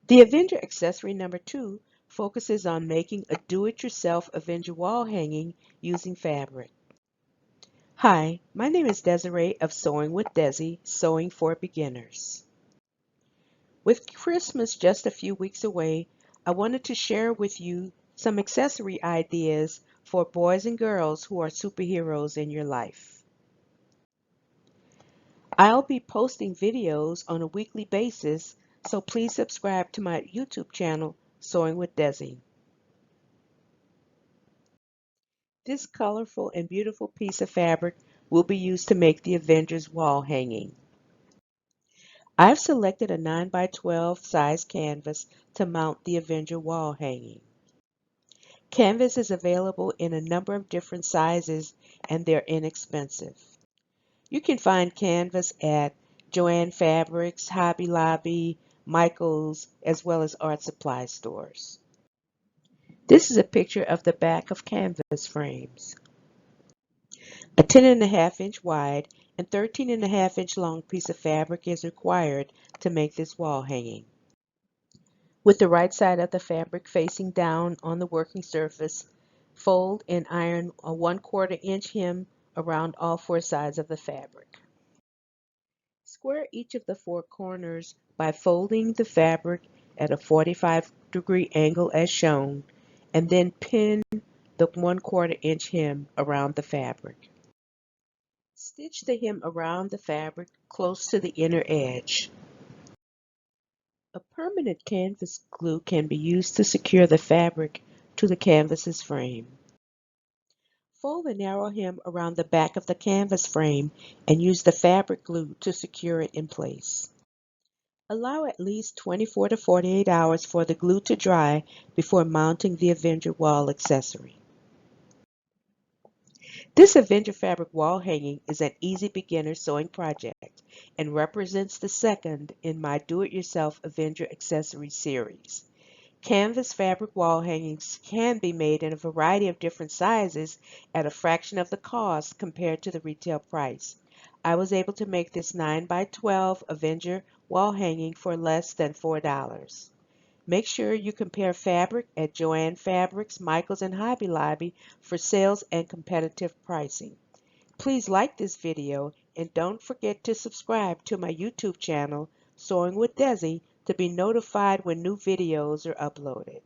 The Avenger Accessory number 2 focuses on making a do-it-yourself Avenger wall hanging using fabric. Hi, my name is Desiree of Sewing-With-Desi, Sewing for Beginners. With Christmas just a few weeks away, I wanted to share with you some accessory ideas for boys and girls who are superheroes in your life. I'll be posting videos on a weekly basis, so please subscribe to my YouTube channel, Sewing with Desi. This colorful and beautiful piece of fabric will be used to make the Avengers wall hanging. I've selected a 9 by 12 size canvas to mount the Avenger wall hanging. Canvas is available in a number of different sizes and they're inexpensive. You can find canvas at Joann Fabrics, Hobby Lobby, Michael's, as well as art supply stores. This is a picture of the back of canvas frames. A 10.5-inch wide and 13.5-inch long piece of fabric is required to make this wall hanging. With the right side of the fabric facing down on the working surface, fold and iron a 1/4 inch hem around all 4 sides of the fabric. Square each of the 4 corners by folding the fabric at a 45-degree angle as shown, and then pin the 1/4 inch hem around the fabric. Stitch the hem around the fabric close to the inner edge. A permanent canvas glue can be used to secure the fabric to the canvas's frame. Fold the narrow hem around the back of the canvas frame and use the fabric glue to secure it in place. Allow at least 24 to 48 hours for the glue to dry before mounting the Avenger wall accessory. This Avenger fabric wall hanging is an easy beginner sewing project and represents the second in my Do-It-Yourself Avenger Accessory series. Canvas fabric wall hangings can be made in a variety of different sizes at a fraction of the cost compared to the retail price. I was able to make this 9 by 12 Avenger wall hanging for less than $4. Make sure you compare fabric at Joann Fabrics, Michael's, and Hobby Lobby for sales and competitive pricing. Please like this video and don't forget to subscribe to my YouTube channel, Sewing with Desi, to be notified when new videos are uploaded.